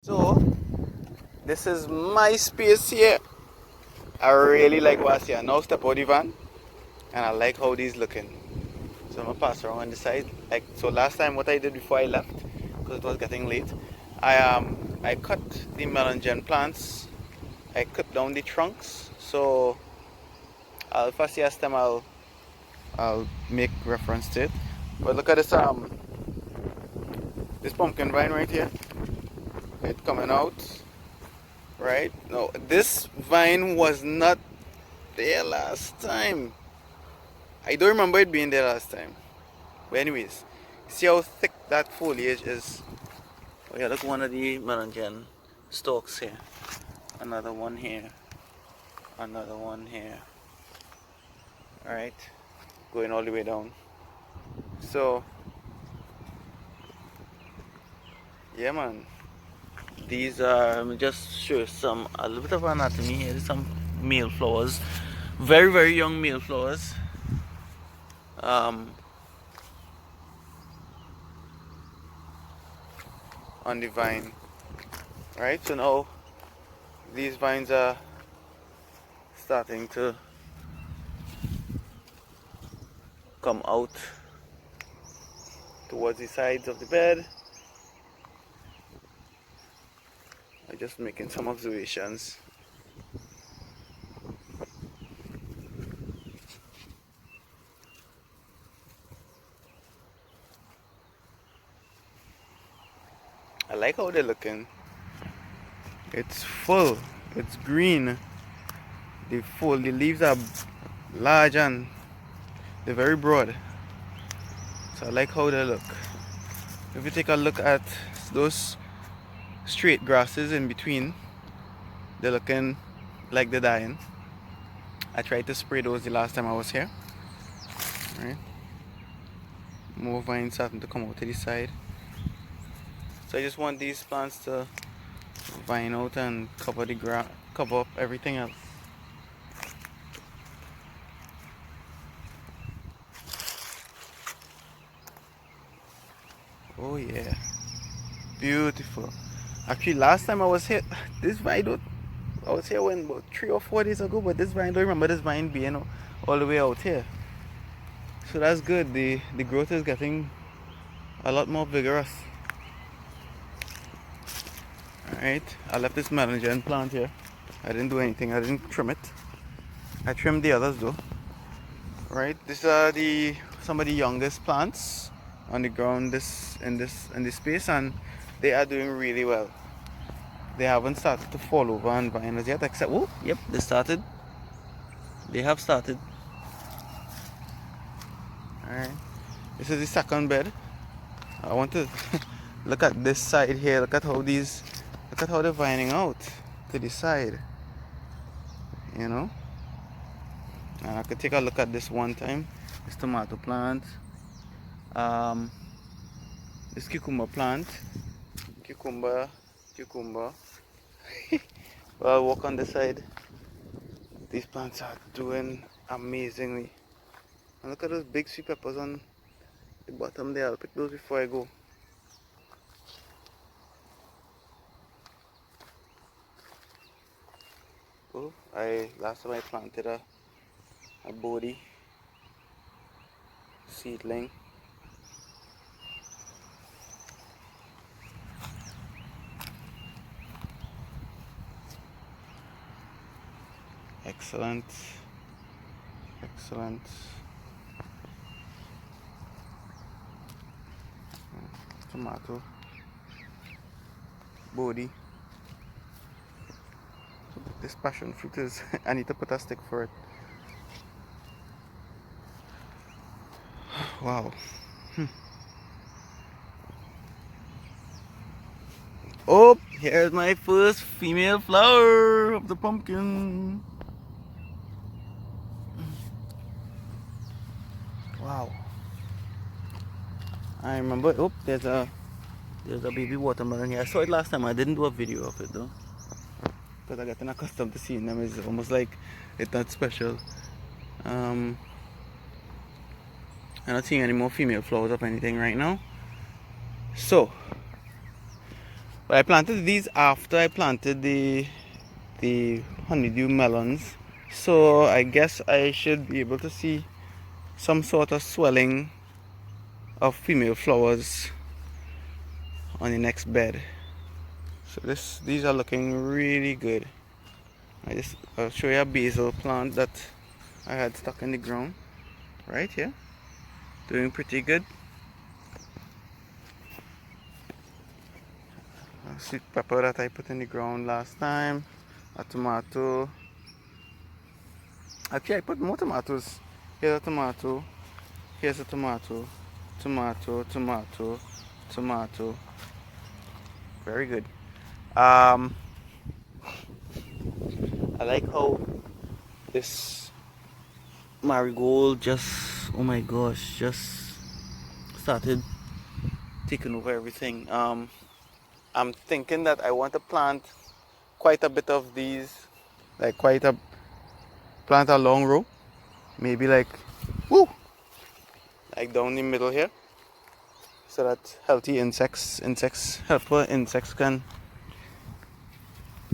So this is my space here. I really like what's here. Now step out the van and I like how these looking. So I'm gonna pass around on the side. Like so last time what I did before I left, because it was getting late, I cut the melangen plants. I cut down the trunks. So I'll first see them I'll make reference to it. But look at this pumpkin vine right here. It coming out. Right? No, this vine was not there last time. I don't remember it being there last time. But anyways, see how thick that foliage is. Oh yeah, look, one of the melangen stalks here. Another one here. Another one here. Alright. Going all the way down. So yeah, man. These are, let me just show you a little bit of anatomy here. There's some male flowers. Very, very young male flowers. On the vine. Right, so now these vines are starting to come out towards the sides of the bed. I'm just making some observations. I like how they're looking. It's full, it's green. The leaves are large and they're very broad. So I like how they look. If you take a look at those straight grasses in between, they're looking like they're dying. I tried to spray those the last time I was here. Right? More vines starting to come out to the side. So I just want these plants to vine out and cover the ground, cover up everything else. Oh yeah, beautiful. Actually, last time I was here, this vine, I was here when about 3 or 4 days ago, but this vine, I don't remember this vine being all the way out here. So that's good. The growth is getting a lot more vigorous. Alright, I left this melangen plant here. I didn't do anything, I didn't trim it. I trimmed the others though. Right, these are some of the youngest plants on the ground in this space, and they are doing really well. They haven't started to fall over and vine as yet, except oh yep, they started. They have started. Alright. This is the second bed. I want to look at this side here. Look at how they're vining out to the side. You know? And I could take a look at this one time. This tomato plant. This cucumber plant. Cucumber. Well, I'll walk on the side. These plants are doing amazingly. And look at those big sweet peppers on the bottom there. I'll pick those before I go. Oh, last time I planted a Bodhi seedling. Excellent. Tomato. Bodhi. This passion fruit is, I need to put a stick for it. Wow. Oh, here's my first female flower of the pumpkin. Wow. I remember, oh, there's a baby watermelon here. I saw it last time. I didn't do a video of it though, because I got accustomed to seeing them. It's almost like it's not special. I'm not seeing any more female flowers of anything right now. So But I planted these after I planted the honeydew melons. So I guess I should be able to see some sort of swelling of female flowers on the next bed. So these are looking really good. I'll show you a basil plant that I had stuck in the ground right here. Doing pretty good. A sweet pepper that I put in the ground last time. A tomato. Actually, I put more tomatoes. Here's a tomato. Here's a tomato. Tomato, tomato, tomato. Very good. I like how this marigold just, oh my gosh, just started taking over everything. I'm thinking that I want to plant quite a bit of these, like plant a long row, maybe like, woo, like down the middle here, so that healthy helpful insects can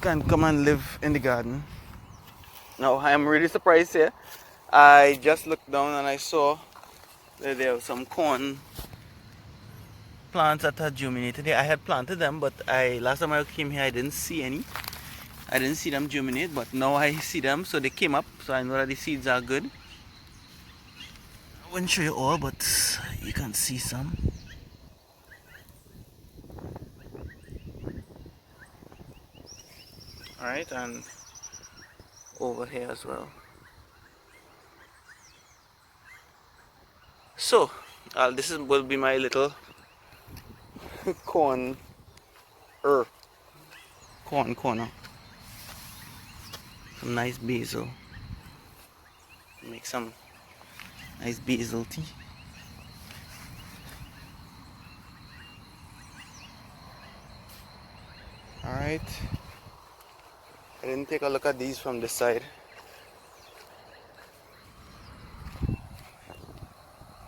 come and live in the garden. Now I am really surprised here. I just looked down and I saw that there were some corn plants that had germinated here. I had planted them, but last time I came here I didn't see any. I didn't see them germinate, but now I see them, so they came up, so I know that the seeds are good. I wouldn't show you all, but you can see some. Alright, and over here as well. So, this will be my little corn corner. Some nice basil. Make some nice basil tea. Alright. I didn't take a look at these from this side.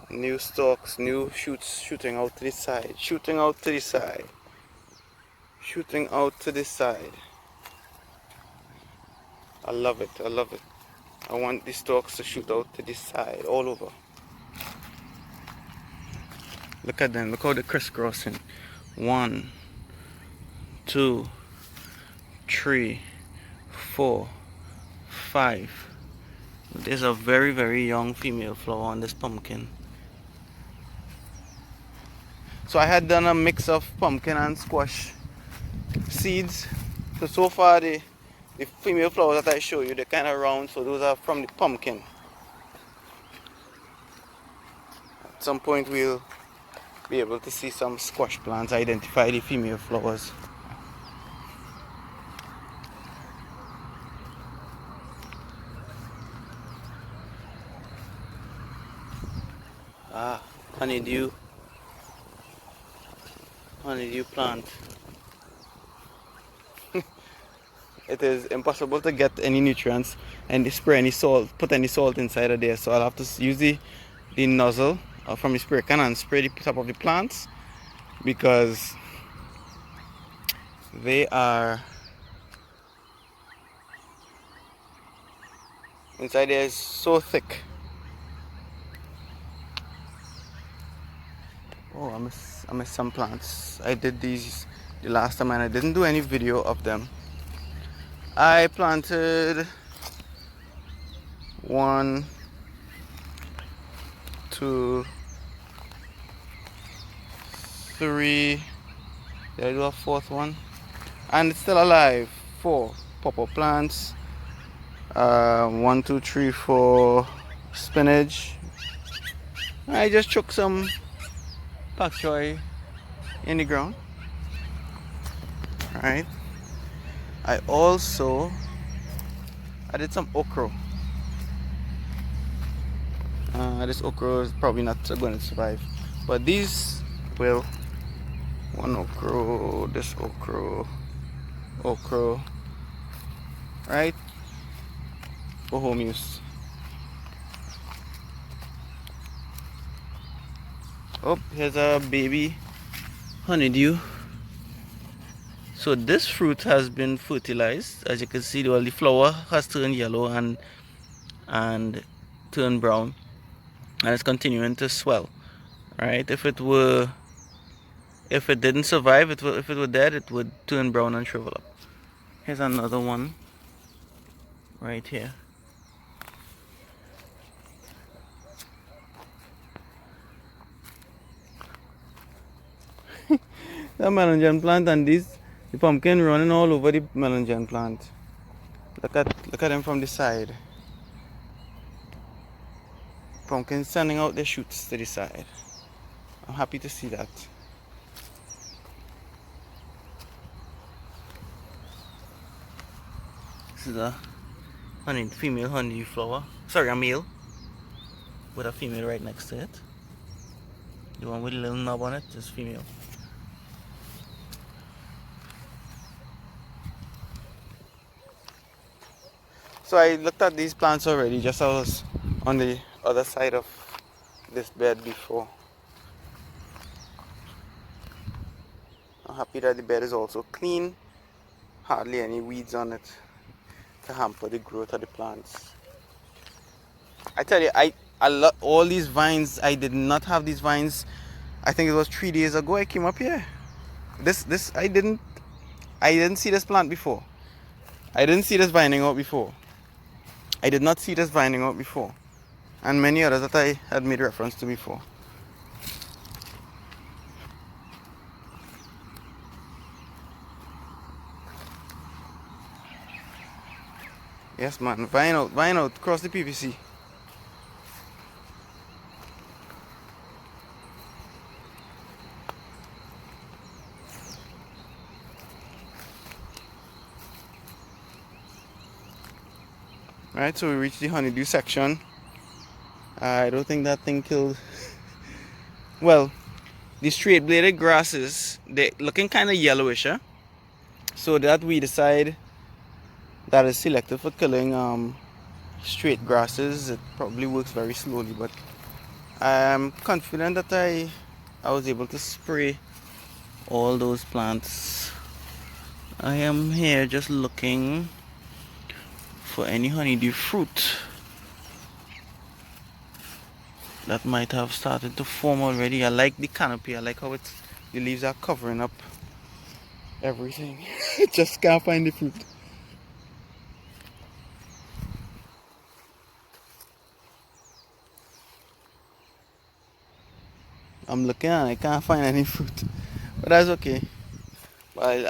New stalks, new shoots shooting out to the side, shooting out to the side, shooting out to the side. I love it, I love it. I want the stalks to shoot out to the side, all over. Look at them, look how they're crisscrossing. 1, 2, 3, 4, 5. There's a very, very young female flower on this pumpkin. So I had done a mix of pumpkin and squash seeds. So far the female flowers that I show you, they're kind of round, so those are from the pumpkin. At some point we'll be able to see some squash plants, identify the female flowers. Honeydew plant. It is impossible to get any nutrients and spray any salt, put any salt inside of there, so I'll have to use the nozzle from the spray can and spray the top of the plants, because they are inside there is so thick. Oh, I miss some plants. I did these the last time and I didn't do any video of them. I planted 1, 2, 3. Did I do a fourth one? And it's still alive. 4 purple plants. 1, 2, 3, 4 spinach. I just chuck some pak choy in the ground. Alright. I did some okra. This okra is probably not going to survive, but these will. One okra, this okra, right, for home use. Oh, here's a baby honeydew. So this fruit has been fertilized. As you can see, well, the flower has turned yellow and turned brown, and it's continuing to swell. Right? If it didn't survive, if it were dead, it would turn brown and shrivel up. Here's another one right here. The melangen plant and the pumpkin running all over the melangen plant. Look at them from the side. Pumpkin sending out their shoots to the side. I'm happy to see that. This is a female honey flower. Sorry, a male with a female right next to it. The one with a little knob on it is female. So I looked at these plants already, just I was on the other side of this bed before. I'm happy that the bed is also clean. Hardly any weeds on it to hamper the growth of the plants. I tell you, I love all these vines. I did not have these vines. I think it was 3 days ago I came up here. I didn't see this plant before. I didn't see this vining out before. I did not see this vining out before. And many others that I had made reference to before. Yes man, vine out, cross the PVC. Right, so we reached the honeydew section. I don't think that thing killed. Well, the straight bladed grasses, they're looking kind of yellowish, huh? So that we decide that is selected for killing straight grasses. It probably works very slowly, but I'm confident that I was able to spray all those plants. I am here just looking for any honeydew fruit that might have started to form already. I like the canopy. I like how the leaves are covering up everything. Just can't find the fruit. I'm looking and I can't find any fruit, but that's okay. But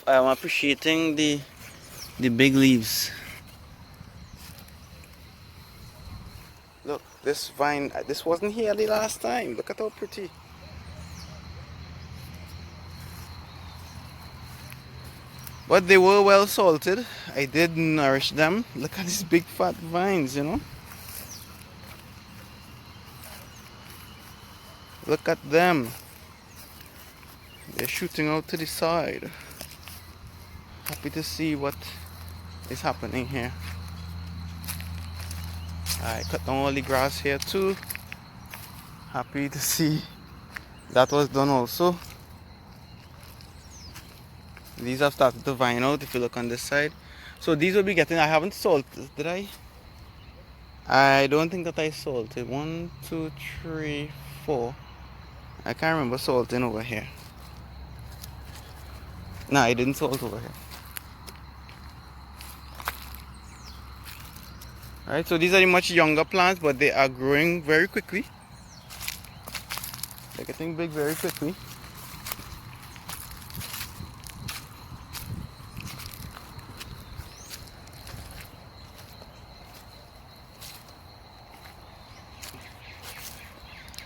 I'm appreciating the big leaves. Look, this vine, this wasn't here the last time. Look at how pretty. But they were well salted. I did nourish them. Look at these big fat vines, you know. Look at them. They're shooting out to the side. Happy to see what is happening here. I cut down all the grass here too. Happy to see that was done also. These have started to vine out if you look on this side. So these will be getting, I haven't salted, did I? I don't think that I salted. 1, 2, 3, 4. I can't remember salting over here. No, I didn't salt over here. Alright, so these are the much younger plants, but they are growing very quickly. They're getting big very quickly.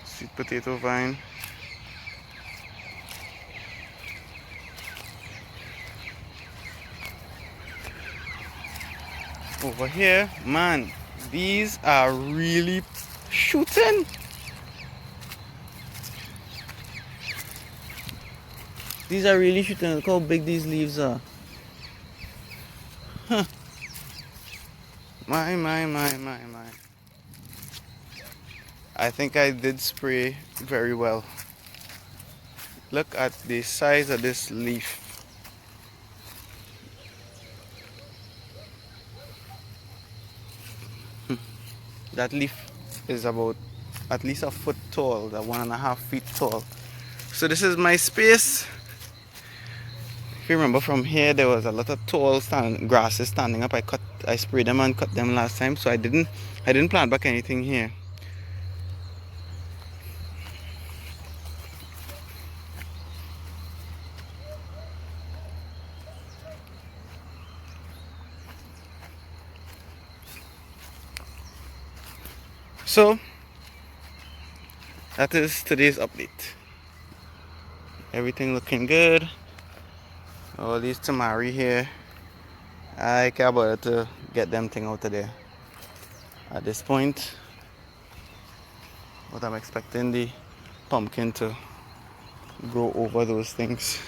Sweet potato vine. Over here, man, these are really shooting. These are really shooting. Look how big these leaves are. Huh. My. I think I did spray very well. Look at the size of this leaf. That leaf is about at least a foot tall, that 1.5 feet tall. So this is my space. If you remember from here, there was a lot of tall grasses standing up. I sprayed them and cut them last time, so I didn't plant back anything here. So that is today's update. Everything looking good. All these tamari here, I can't bother to get them thing out of there at this point. But I'm expecting the pumpkin to grow over those things.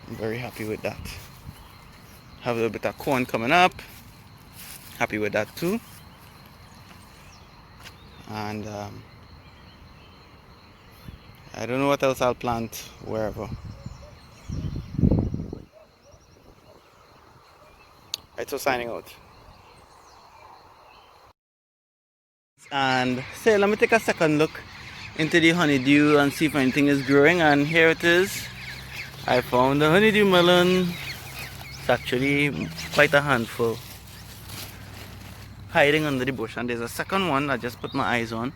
I'm very happy with that. Have a little bit of corn coming up. Happy with that too. And I don't know what else I'll plant wherever. Right, so signing out. And so let me take a second look into the honeydew and see if anything is growing. And here it is. I found the honeydew melon. It's actually quite a handful, hiding under the bush. And there's a second one I just put my eyes on,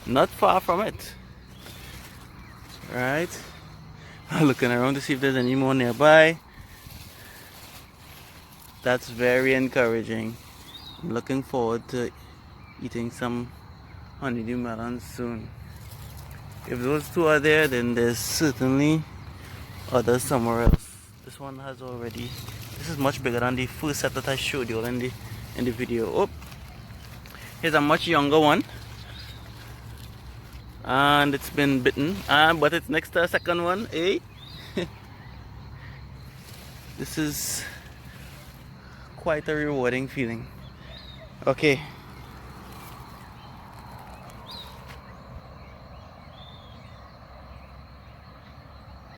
not far from it. Right, I'm looking around to see if there's any more nearby. That's very encouraging. I'm looking forward to eating some honeydew melons soon. If those two are there, then there's certainly others somewhere else. This one has already. This is much bigger than the first set that I showed you in the video. Oh, here's a much younger one, and it's been bitten. But it's next to a second one. Eh? This is quite a rewarding feeling. Okay.